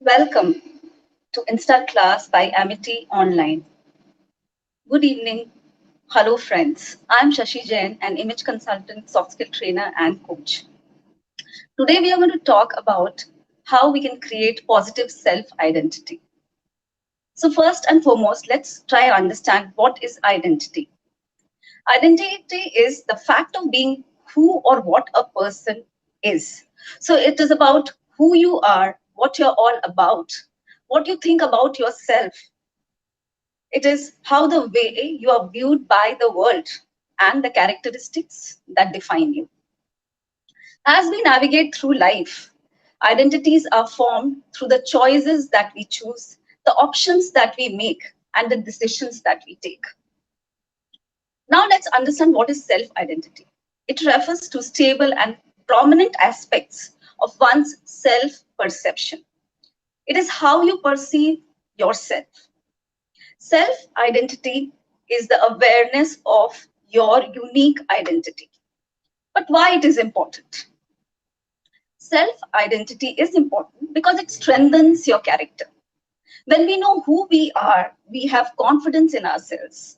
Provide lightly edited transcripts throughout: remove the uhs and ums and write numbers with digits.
Welcome to InstaClass by Amity Online. Good evening. Hello, friends. I'm Shashi Jain, an image consultant, soft skill trainer, and coach. Today, we are going to talk about how we can create positive self identity. So, first and foremost, let's try and understand what is identity. Identity is the fact of being who or what a person is. So, it is about who you are, what you're all about, what you think about yourself. It is how the way you are viewed by the world and the characteristics that define you. As we navigate through life, identities are formed through the choices that we choose, the options that we make, and the decisions that we take. Now, let's understand what is self identity. It refers to stable and prominent aspects of one's self perception. It is how you perceive yourself. Self identity is the awareness of your unique identity. But why it is important? Self identity is important because it strengthens your character. When we know who we are, we have confidence in ourselves.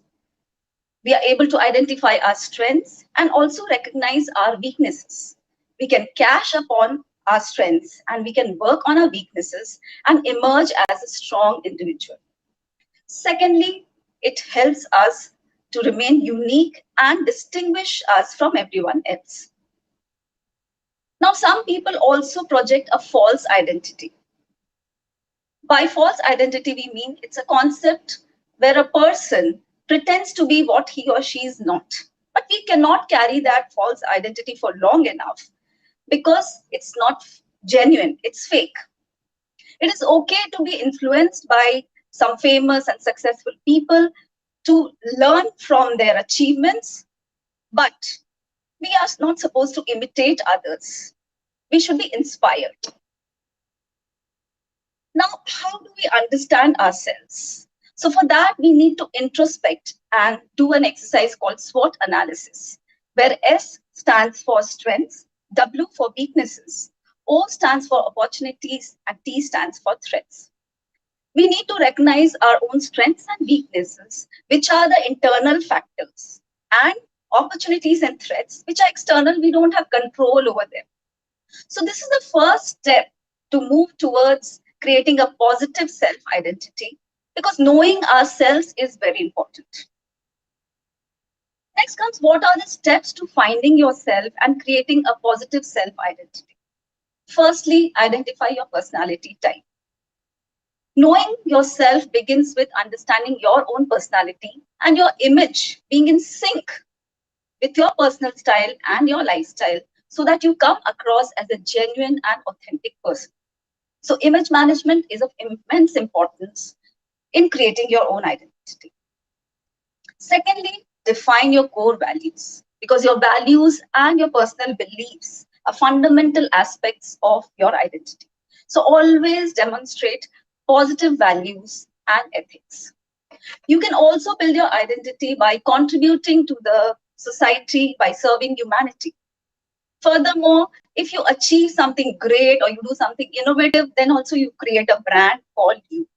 We are able to identify our strengths and also recognize our weaknesses. We can cash upon our strengths and we can work on our weaknesses and emerge as a strong individual. Secondly, it helps us to remain unique and distinguish us from everyone else. Now, some people also project a false identity. By false identity, we mean it's a concept where a person pretends to be what he or she is not. But we cannot carry that false identity for long enough because it's not genuine, it's fake. It is okay to be influenced by some famous and successful people to learn from their achievements, but we are not supposed to imitate others. We should be inspired. Now, how do we understand ourselves? So, for that, we need to introspect and do an exercise called Swot Analysis, where S stands for strengths, W for weaknesses, O stands for opportunities, and T stands for threats. We need to recognize our own strengths and weaknesses, which are the internal factors, and opportunities and threats, which are external, we don't have control over them. So, this is the first step to move towards creating a positive self identity because knowing ourselves is very important. Next comes what are the steps to finding yourself and creating a positive self identity? Firstly, identify your personality type. Knowing yourself begins with understanding your own personality and your image being in sync with your personal style and your lifestyle so that you come across as a genuine and authentic person. So, image management is of immense importance in creating your own identity. Secondly, define your core values because your values and your personal beliefs are fundamental aspects of your identity. So, always demonstrate positive values and ethics. You can also build your identity by contributing to the society by serving humanity. Furthermore, if you achieve something great or you do something innovative, then also you create a brand called you.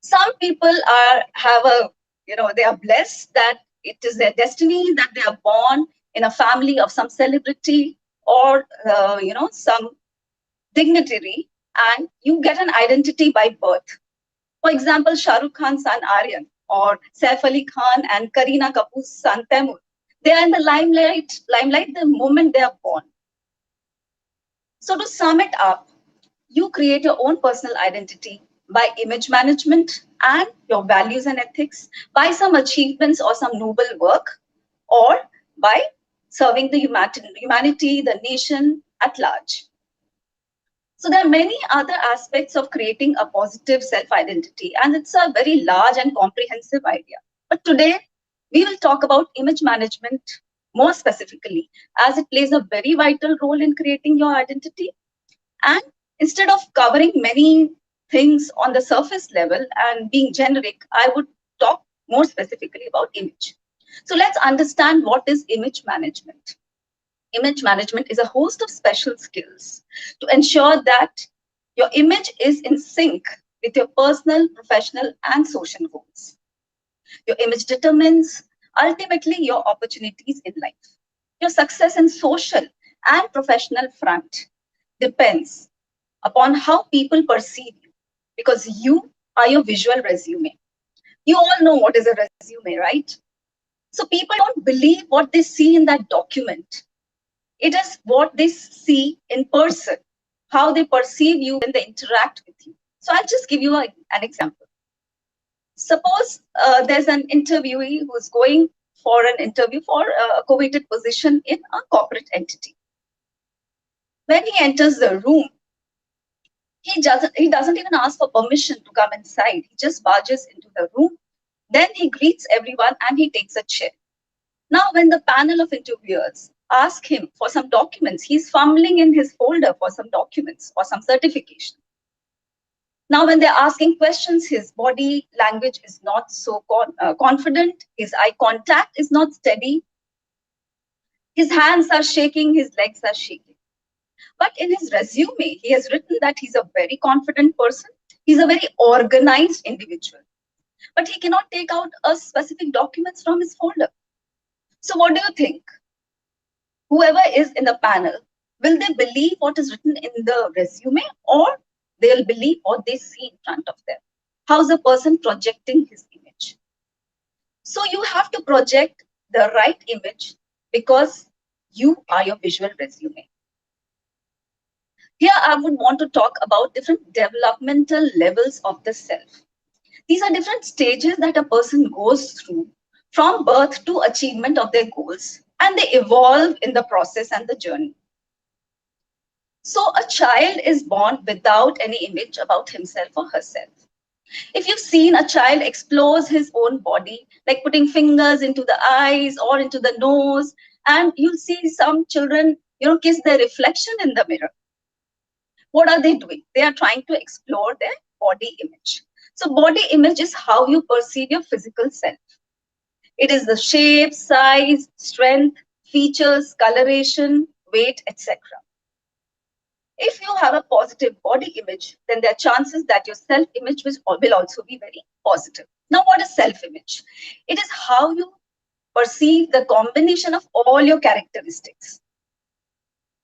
Some people have a, they are blessed that it is their destiny that they are born in a family of some celebrity or, some dignitary, and you get an identity by birth. For example, Shah Rukh Khan's son Aryan or Saif Ali Khan and Kareena Kapoor's son Taimur. They are in the limelight the moment they are born. So to sum it up, you create your own personal identity by image management and your values and ethics, by some achievements or some noble work, or by serving the humanity, the nation at large. So there are many other aspects of creating a positive self-identity, and it's a very large and comprehensive idea. But today, we will talk about image management more specifically, as it plays a very vital role in creating your identity. And instead of covering many things on the surface level and being generic, I would talk more specifically about image. So let's understand what is image management. Image management is a host of special skills to ensure that Your image is in sync with your personal, professional, and social goals. Your image determines ultimately your opportunities in life. Your success in social and professional front depends upon how people perceive you, because you are your visual resume. You all know what is a resume, right? So people don't believe what they see in that document. It is what they see in person, how they perceive you when they interact with you. So I'll just give you an example. Suppose there's an interviewee who's going for an interview for a coveted position in a corporate entity. When he enters the room, he doesn't even ask for permission to come inside. He just barges into the room. Then he greets everyone and he takes a chair. Now, when the panel of interviewers ask him for some documents, he's fumbling in his folder for some documents or some certification. Now, when they're asking questions, his body language is not so confident. His eye contact is not steady. His hands are shaking. His legs are shaking. But in his resume, he has written that he's a very confident person. He's a very organized individual. But he cannot take out a specific documents from his folder. So what do you think? Whoever is in the panel, will they believe what is written in the resume, or they'll believe what they see in front of them? How's the person projecting his image? So you have to project the right image because you are your visual resume. Here I would want to talk about different developmental levels of the self. These are different stages that a person goes through from birth to achievement of their goals, and they evolve in the process and the journey. So a child is born without any image about himself or herself. If you've seen a child explores his own body, like putting fingers into the eyes or into the nose, and you'll see some children, kiss their reflection in the mirror. What are they doing? They are trying to explore their body image. So body image is how you perceive your physical self. It is the shape, size, strength, features, coloration, weight, etc. If you have a positive body image, then there are chances that your self-image will also be very positive. Now, what is self-image? It is how you perceive the combination of all your characteristics.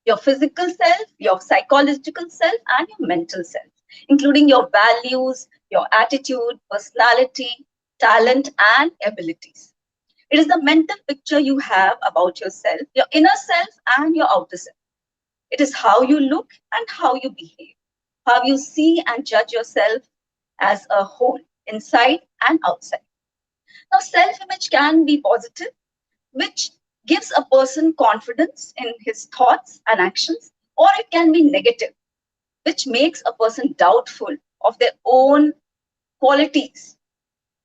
Your physical self, your psychological self, and your mental self, including your values, your attitude, personality, talent, and abilities. It is the mental picture you have about yourself, your inner self, and your outer self. It is how you look and how you behave, how you see and judge yourself as a whole, inside and outside. Now, self-image can be positive, which gives a person confidence in his thoughts and actions, or it can be negative, which makes a person doubtful of their own qualities,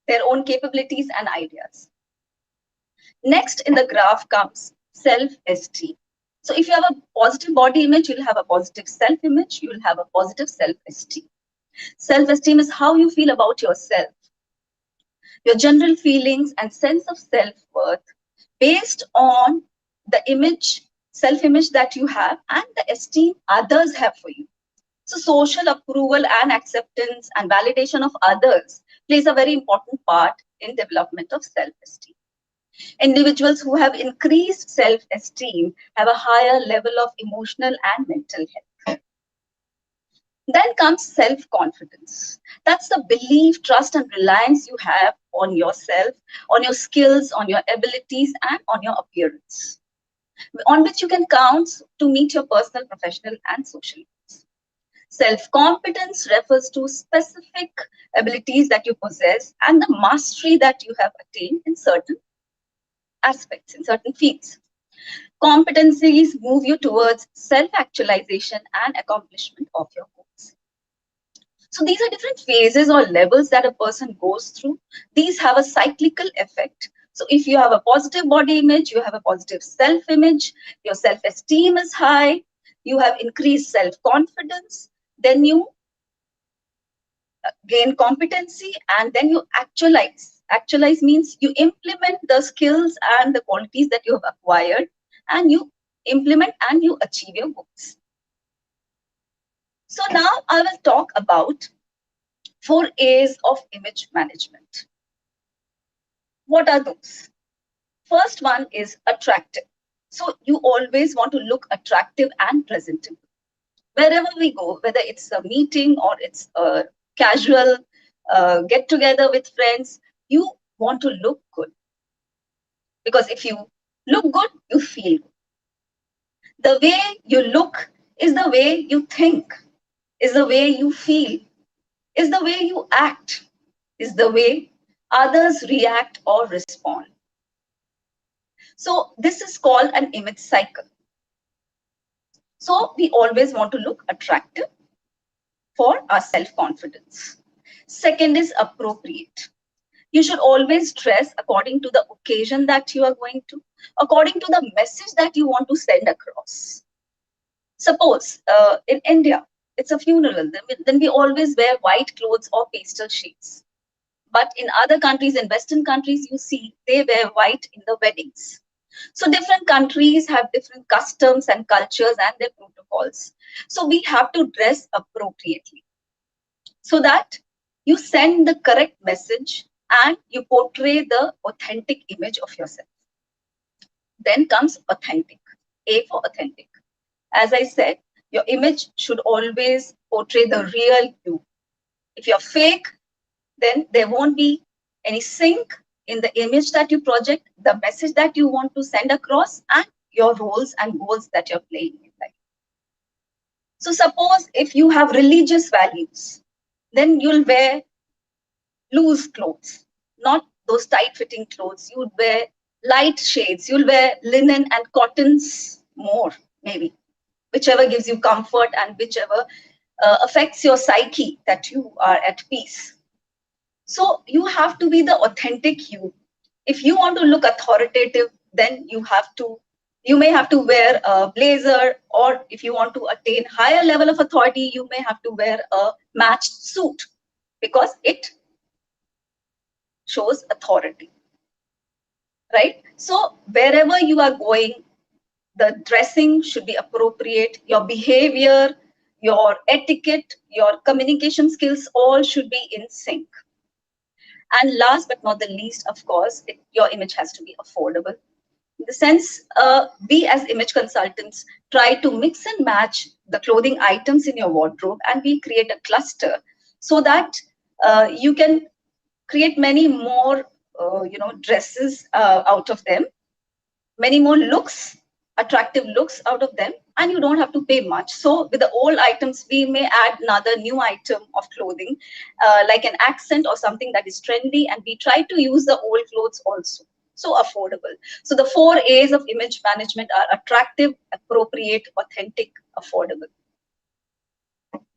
their own capabilities and ideas. Next in the graph comes self-esteem. So if you have a positive body image, you'll have a positive self-image, you'll have a positive self-esteem. Self-esteem is how you feel about yourself, your general feelings and sense of self-worth based on the image, self-image that you have and the esteem others have for you. So social approval and acceptance and validation of others plays a very important part in development of self-esteem. Individuals who have increased self-esteem have a higher level of emotional and mental health. Then comes self-confidence. That's the belief, trust, and reliance you have on yourself, on your skills, on your abilities, and on your appearance, on which you can count to meet your personal, professional, and social needs. Self-competence refers to specific abilities that you possess and the mastery that you have attained in certain aspects, in certain fields. Competencies move you towards self-actualization and accomplishment of your goals. So these are different phases or levels that a person goes through. These have a cyclical effect. So if you have a positive body image, you have a positive self-image, your self-esteem is high, you have increased self-confidence, then you gain competency, and then you actualize. Actualize means you implement the skills and the qualities that you have acquired, and you implement and you achieve your goals. So now I will talk about 4 A's of image management. What are those? First one is attractive. So you always want to look attractive and presentable. Wherever we go, whether it's a meeting or it's a casual get together with friends, you want to look good. Because if you look good, you feel good. The way you look is the way you think, is the way you feel, is the way you act, is the way others react or respond. So this is called an image cycle. So we always want to look attractive for our self-confidence. Second is appropriate. You should always dress according to the occasion that you are going to, according to the message that you want to send across. Suppose in India, it's a funeral, then we always wear white clothes or pastel shades. But in other countries, in Western countries, you see they wear white in the weddings. So different countries have different customs and cultures and their protocols. So we have to dress appropriately so that you send the correct message and you portray the authentic image of yourself. Then comes authentic. A for authentic. As I said, your image should always portray the real you. If you're fake, then there won't be any sync in the image that you project, the message that you want to send across, and your roles and goals that you're playing in life. So suppose if you have religious values, then you'll wear loose clothes, not those tight-fitting clothes. You'd wear light shades. You'll wear linen and cottons more, maybe, whichever gives you comfort and whichever affects your psyche that you are at peace. So you have to be the authentic you. If you want to look authoritative, then you may have to wear a blazer, or if you want to attain higher level of authority, you may have to wear a matched suit because it shows authority, right? So wherever you are going, the dressing should be appropriate, your behavior, your etiquette, your communication skills, all should be in sync. And last but not the least, of course, your image has to be affordable. In the sense, we as image consultants try to mix and match the clothing items in your wardrobe, and we create a cluster so that you can create many more, dresses out of them, many more looks, attractive looks out of them, and you don't have to pay much. So with the old items, we may add another new item of clothing, like an accent or something that is trendy, and we try to use the old clothes also. So affordable. So the 4 A's of image management are attractive, appropriate, authentic, affordable.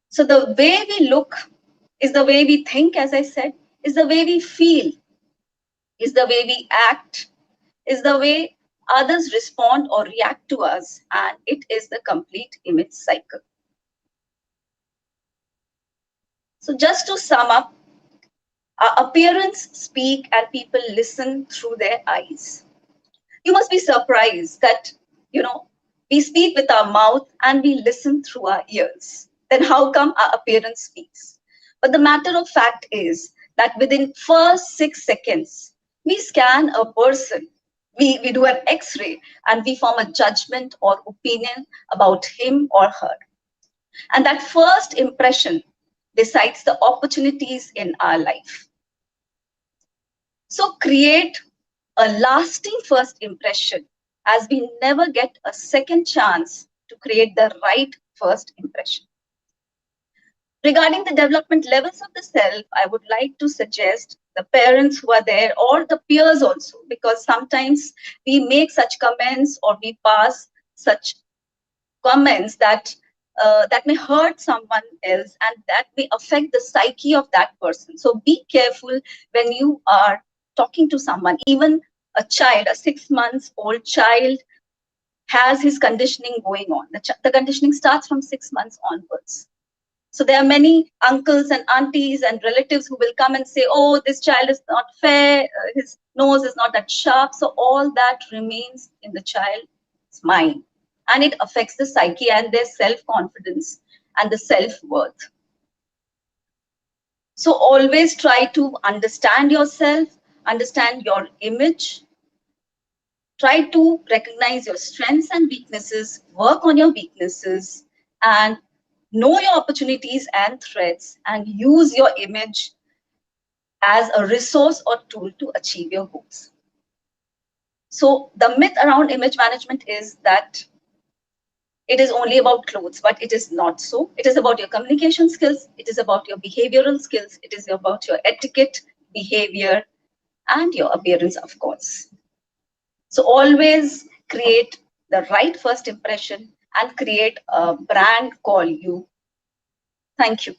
So the way we look is the way we think, as I said, is the way we feel, is the way we act, is the way others respond or react to us, and it is the complete image cycle. So just to sum up, our appearance speak and people listen through their eyes. You must be surprised that, we speak with our mouth and we listen through our ears. Then how come our appearance speaks? But the matter of fact is that within first 6 seconds, we scan a person, we do an X-ray, and we form a judgment or opinion about him or her. And that first impression decides the opportunities in our life. So create a lasting first impression, as we never get a second chance to create the right first impression. Regarding the development levels of the self, I would like to suggest the parents who are there, or the peers also, because sometimes we make such comments or we pass such comments that that may hurt someone else and that may affect the psyche of that person. So be careful when you are talking to someone. Even a child, a 6 months old child, has his conditioning going on. The conditioning starts from 6 months onwards. So there are many uncles and aunties and relatives who will come and say, oh, this child is not fair, his nose is not that sharp. So all that remains in the child's mind, and it affects the psyche and their self-confidence. and the self-worth. So always try to understand yourself, understand your image, try to recognize your strengths and weaknesses, work on your weaknesses, and know your opportunities and threats, and use your image as a resource or tool to achieve your goals. So the myth around image management is that it is only about clothes, but it is not so. It is about your communication skills, it is about your behavioral skills, it is about your etiquette, behavior, and your appearance, of course. So always create the right first impression and create a brand call you. Thank you.